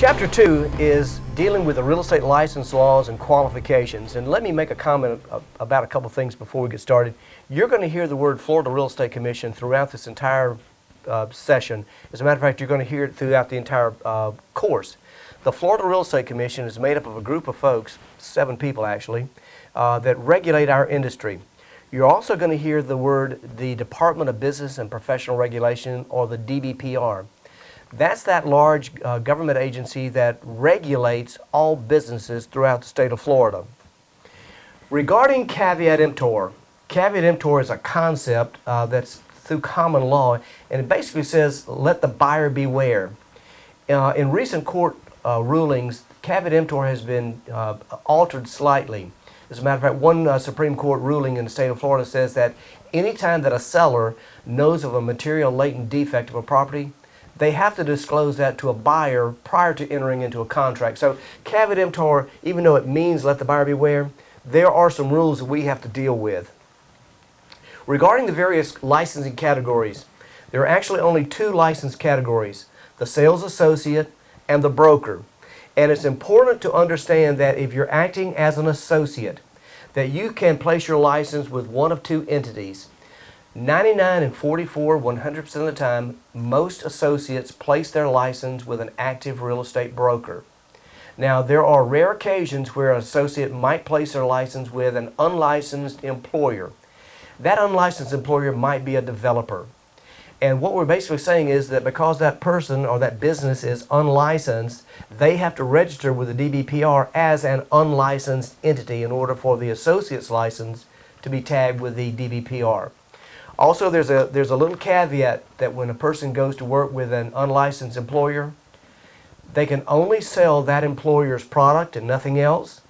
Chapter 2 is dealing with the real estate license laws and qualifications. And let me make a comment about a couple things before we get started. You're going to hear the word Florida Real Estate Commission throughout this entire session. As a matter of fact, you're going to hear it throughout the entire course. The Florida Real Estate Commission is made up of a group of folks, 7 people actually, that regulate our industry. You're also going to hear the word the Department of Business and Professional Regulation, or the DBPR. That's that large government agency that regulates all businesses throughout the state of Florida. Regarding caveat emptor is a concept that's through common law, and it basically says, let the buyer beware. In recent court rulings, caveat emptor has been altered slightly. As a matter of fact, one Supreme Court ruling in the state of Florida says that anytime that a seller knows of a material latent defect of a property, they have to disclose that to a buyer prior to entering into a contract. So caveat emptor, even though it means let the buyer beware, there are some rules that we have to deal with. Regarding the various licensing categories, there are actually only 2 license categories, the sales associate and the broker. And it's important to understand that if you're acting as an associate, that you can place your license with one of 2 entities. 99 and 44, 100% of the time, most associates place their license with an active real estate broker. Now, there are rare occasions where an associate might place their license with an unlicensed employer. That unlicensed employer might be a developer. And what we're basically saying is that because that person or that business is unlicensed, they have to register with the DBPR as an unlicensed entity in order for the associate's license to be tagged with the DBPR. Also, there's a little caveat that when a person goes to work with an unlicensed employer, they can only sell that employer's product and nothing else,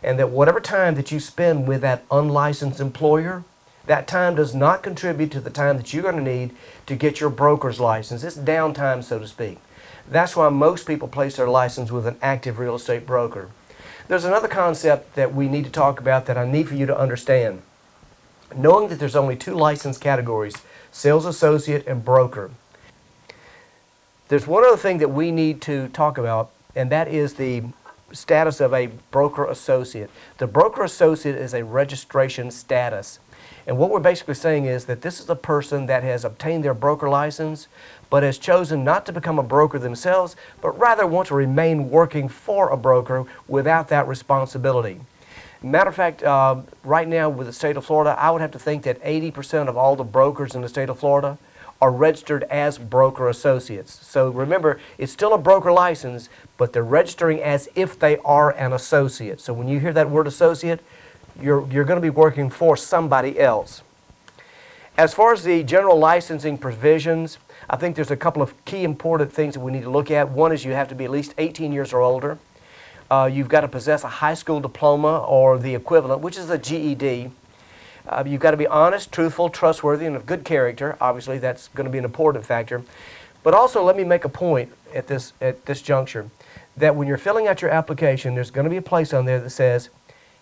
and that whatever time that you spend with that unlicensed employer, that time does not contribute to the time that you're going to need to get your broker's license. It's downtime, so to speak. That's why most people place their license with an active real estate broker. There's another concept that we need to talk about that I need for you to understand. Knowing that there's only 2 license categories, sales associate and broker, there's one other thing that we need to talk about, and that is the status of a broker associate. The broker associate is a registration status. And what we're basically saying is that this is a person that has obtained their broker license, but has chosen not to become a broker themselves, but rather want to remain working for a broker without that responsibility. Matter of fact, right now with the state of Florida, I would have to think that 80% of all the brokers in the state of Florida are registered as broker associates. So remember, it's still a broker license, but they're registering as if they are an associate. So when you hear that word associate, you're going to be working for somebody else. As far as the general licensing provisions, I think there's a couple of key important things that we need to look at. One is you have to be at least 18 years or older. You've got to possess a high school diploma or the equivalent, which is a GED. You've got to be honest, truthful, trustworthy, and of good character. Obviously, that's going to be an important factor. But also, let me make a point at this juncture, that when you're filling out your application, there's going to be a place on there that says,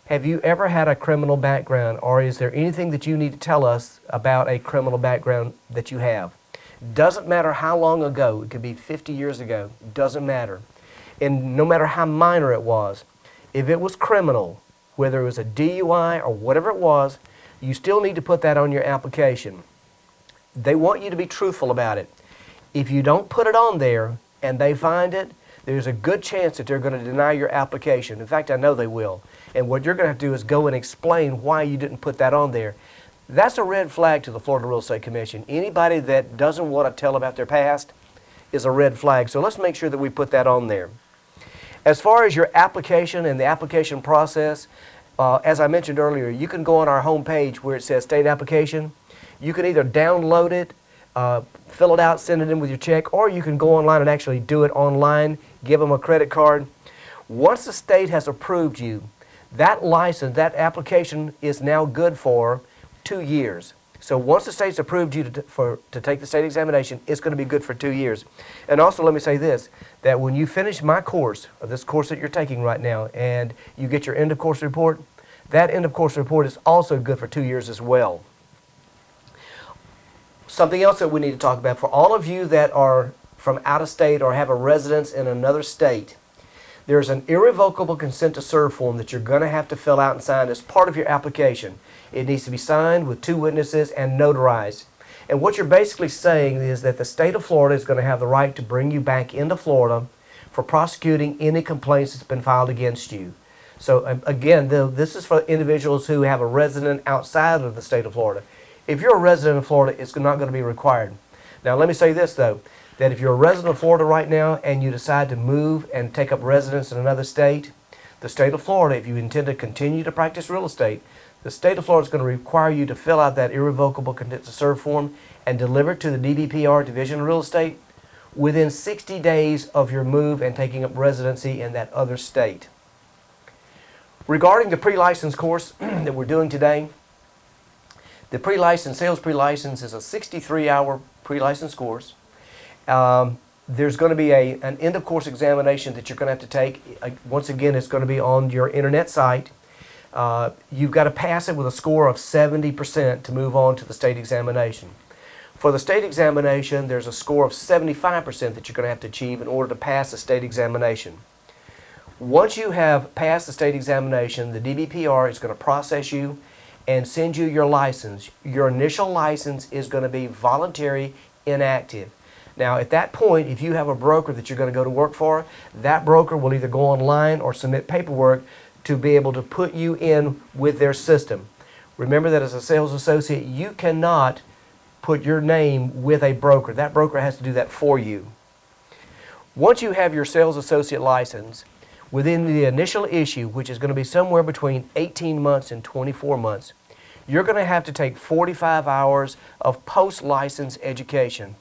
have you ever had a criminal background, or is there anything that you need to tell us about a criminal background that you have? Doesn't matter how long ago, it could be 50 years ago, doesn't matter. And no matter how minor it was, if it was criminal, whether it was a DUI or whatever it was, you still need to put that on your application. They want you to be truthful about it. If you don't put it on there and they find it, there's a good chance that they're going to deny your application. In fact, I know they will. And what you're going to have to do is go and explain why you didn't put that on there. That's a red flag to the Florida Real Estate Commission. Anybody that doesn't want to tell about their past is a red flag. So let's make sure that we put that on there. As far as your application and the application process, as I mentioned earlier, you can go on our home page where it says state application. You can either download it, fill it out, send it in with your check, or you can go online and actually do it online, give them a credit card. Once the state has approved you, that license, that application is now good for 2 years. So once the state's approved you to take the state examination, it's going to be good for 2 years. And also let me say this, that when you finish my course, or this course that you're taking right now, and you get your end of course report, that end of course report is also good for 2 years as well. Something else that we need to talk about, for all of you that are from out of state or have a residence in another state, there's an irrevocable consent to serve form that you're going to have to fill out and sign as part of your application. It needs to be signed with 2 witnesses and notarized. And what you're basically saying is that the state of Florida is going to have the right to bring you back into Florida for prosecuting any complaints that's been filed against you. So again, this is for individuals who have a resident outside of the state of Florida. If you're a resident of Florida, it's not going to be required. Now let me say this though, that if you're a resident of Florida right now and you decide to move and take up residence in another state, the state of Florida, if you intend to continue to practice real estate, the state of Florida is going to require you to fill out that irrevocable consent to serve form and deliver it to the DBPR Division of Real Estate within 60 days of your move and taking up residency in that other state. Regarding the pre-license course that we're doing today, the pre-license, sales pre-license is a 63-hour pre-license course. There's going to be an end-of-course examination that you're going to have to take. Once again, it's going to be on your internet site. You've got to pass it with a score of 70% to move on to the state examination. For the state examination, there's a score of 75% that you're going to have to achieve in order to pass the state examination. Once you have passed the state examination, the DBPR is going to process you and send you your license. Your initial license is going to be voluntary inactive. Now at that point, if you have a broker that you're going to go to work for, that broker will either go online or submit paperwork to be able to put you in with their system. Remember that as a sales associate, you cannot put your name with a broker. That broker has to do that for you. Once you have your sales associate license, within the initial issue, which is going to be somewhere between 18 months and 24 months, you're going to have to take 45 hours of post-license education.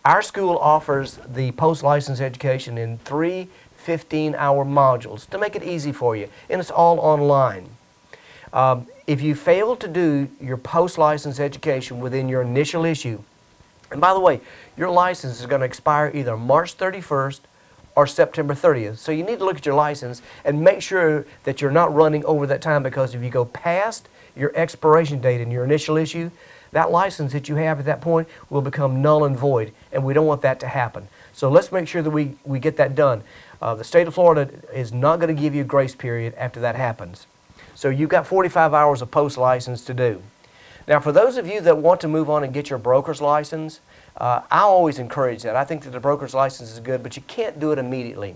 Our school offers the post-license education in 3 15-hour modules to make it easy for you, and it's all online. If you fail to do your post-license education within your initial issue, and by the way, your license is going to expire either March 31st or September 30th. So you need to look at your license and make sure that you're not running over that time, because if you go past your expiration date in your initial issue, that license that you have at that point will become null and void, and we don't want that to happen. So let's make sure that we get that done. The state of Florida is not going to give you a grace period after that happens. So you've got 45 hours of post-license to do. Now for those of you that want to move on and get your broker's license, I always encourage that. I think that the broker's license is good, but you can't do it immediately.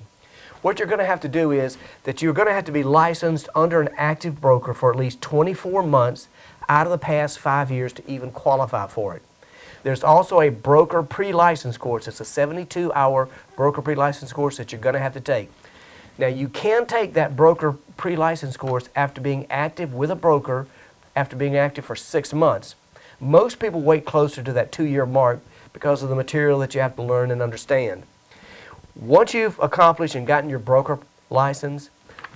What you're going to have to do is that you're going to have to be licensed under an active broker for at least 24 months out of the past 5 years to even qualify for it. There's also a broker pre-license course. It's a 72-hour broker pre-license course that you're going to have to take. Now you can take that broker pre-license course after being active with a broker, after being active for 6 months. Most people wait closer to that 2-year mark because of the material that you have to learn and understand. Once you've accomplished and gotten your broker license,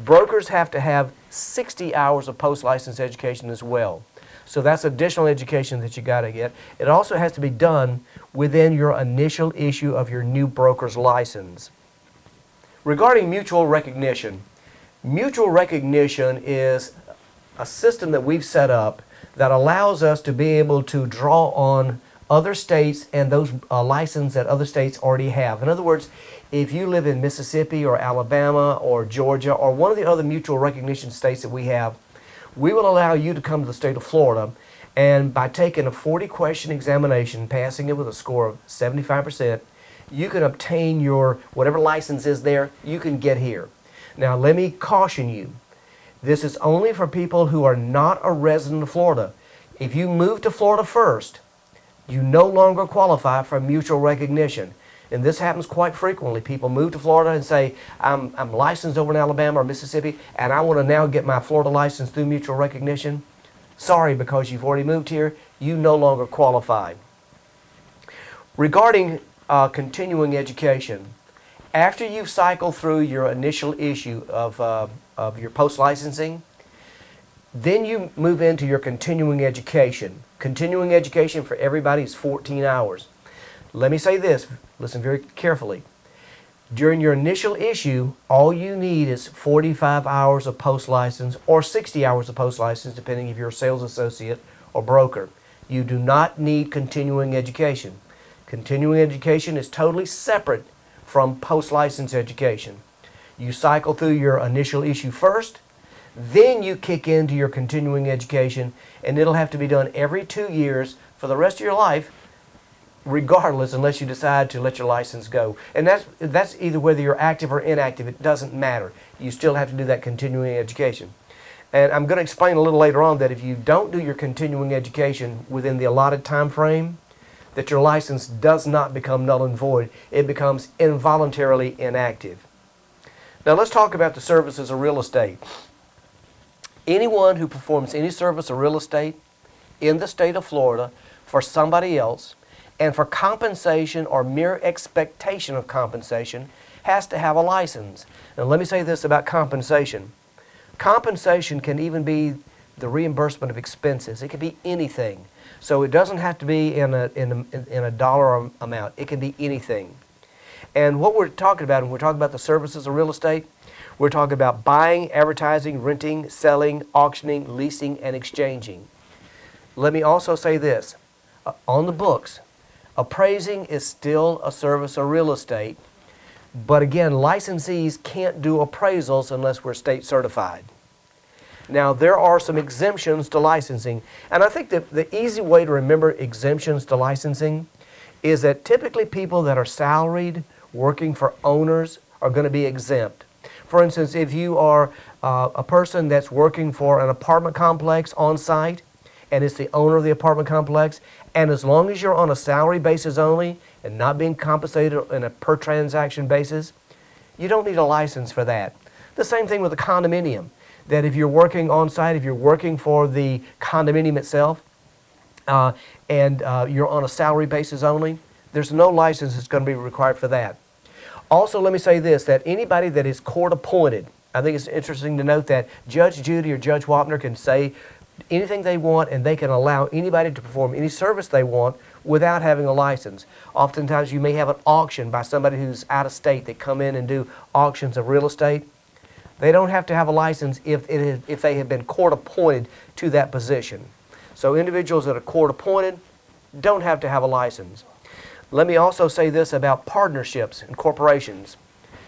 brokers have to have 60 hours of post-license education as well. So that's additional education that you got to get. It also has to be done within your initial issue of your new broker's license. Regarding mutual recognition is a system that we've set up that allows us to be able to draw on other states and those licenses that other states already have. In other words, if you live in Mississippi or Alabama or Georgia or one of the other mutual recognition states that we have, we will allow you to come to the state of Florida, and by taking a 40-question examination, passing it with a score of 75%, you can obtain your whatever license is there, you can get here. Now let me caution you, this is only for people who are not a resident of Florida. If you move to Florida first, you no longer qualify for mutual recognition. And this happens quite frequently. People move to Florida and say, I'm licensed over in Alabama or Mississippi, and I want to now get my Florida license through mutual recognition. Sorry, because you've already moved here, you no longer qualify. Regarding continuing education, after you've cycled through your initial issue of your post-licensing, then you move into your continuing education. Continuing education for everybody is 14 hours. Let me say this, listen very carefully. During your initial issue, all you need is 45 hours of post-license or 60 hours of post-license, depending if you're a sales associate or broker. You do not need continuing education. Continuing education is totally separate from post-license education. You cycle through your initial issue first, then you kick into your continuing education, and it'll have to be done every 2 years for the rest of your life, regardless, unless you decide to let your license go. And that's either whether you're active or inactive. It doesn't matter. You still have to do that continuing education. And I'm going to explain a little later on that if you don't do your continuing education within the allotted time frame, that your license does not become null and void. It becomes involuntarily inactive. Now let's talk about the services of real estate. Anyone who performs any service of real estate in the state of Florida for somebody else and for compensation or mere expectation of compensation has to have a license. Now let me say this about compensation. Compensation can even be the reimbursement of expenses. It can be anything. So it doesn't have to be in a dollar amount. It can be anything. And what we're talking about when we're talking about the services of real estate, we're talking about buying, advertising, renting, selling, auctioning, leasing, and exchanging. Let me also say this. On the books, appraising is still a service of real estate, but again, licensees can't do appraisals unless we're state certified. Now, there are some exemptions to licensing, and I think that the easy way to remember exemptions to licensing is that typically people that are salaried working for owners are going to be exempt. For instance, if you are a person that's working for an apartment complex on site and it's the owner of the apartment complex, and as long as you're on a salary basis only and not being compensated on a per transaction basis, you don't need a license for that. The same thing with a condominium, that if you're working on site, if you're working for the condominium itself, and you're on a salary basis only, there's no license that's going to be required for that. Also, let me say this, that anybody that is court appointed, I think it's interesting to note that Judge Judy or Judge Wapner can say anything they want and they can allow anybody to perform any service they want without having a license. Oftentimes you may have an auction by somebody who's out of state. They come in and do auctions of real estate. They don't have to have a license if they have been court appointed to that position. So individuals that are court appointed don't have to have a license. Let me also say this about partnerships and corporations.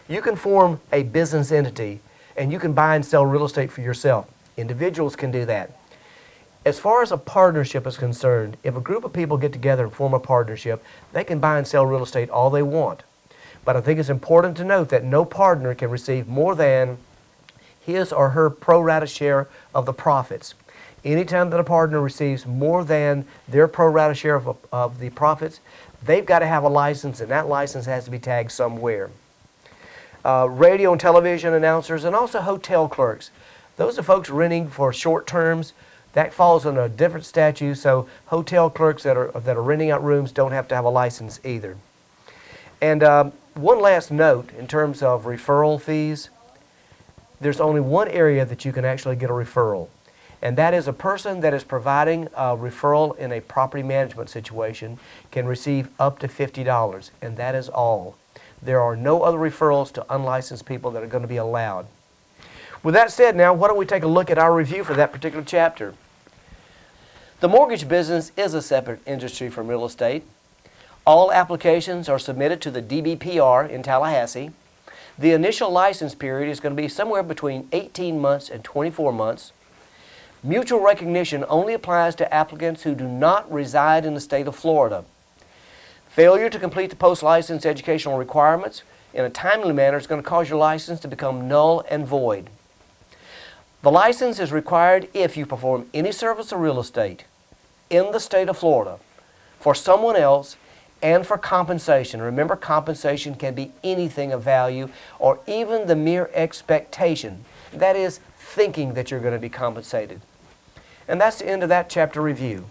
You can form a business entity and you can buy and sell real estate for yourself. Individuals can do that. As far as a partnership is concerned, if a group of people get together and form a partnership, they can buy and sell real estate all they want. But I think it's important to note that no partner can receive more than his or her pro rata share of the profits. Anytime that a partner receives more than their pro rata share of the profits, they've got to have a license, and that license has to be tagged somewhere. Radio and television announcers and also hotel clerks. Those are folks renting for short terms. That falls under a different statute, so hotel clerks that are renting out rooms don't have to have a license either. And one last note in terms of referral fees. There's only one area that you can actually get a referral, and that is a person that is providing a referral in a property management situation can receive up to $50, and that is all. There are no other referrals to unlicensed people that are going to be allowed. With that said, now why don't we take a look at our review for that particular chapter. The mortgage business is a separate industry from real estate. All applications are submitted to the DBPR in Tallahassee. The initial license period is going to be somewhere between 18 months and 24 months. Mutual recognition only applies to applicants who do not reside in the state of Florida. Failure to complete the post-license educational requirements in a timely manner is going to cause your license to become null and void. The license is required if you perform any service of real estate in the state of Florida for someone else and for compensation. Remember, compensation can be anything of value or even the mere expectation. That is, thinking that you're going to be compensated. And that's the end of that chapter review.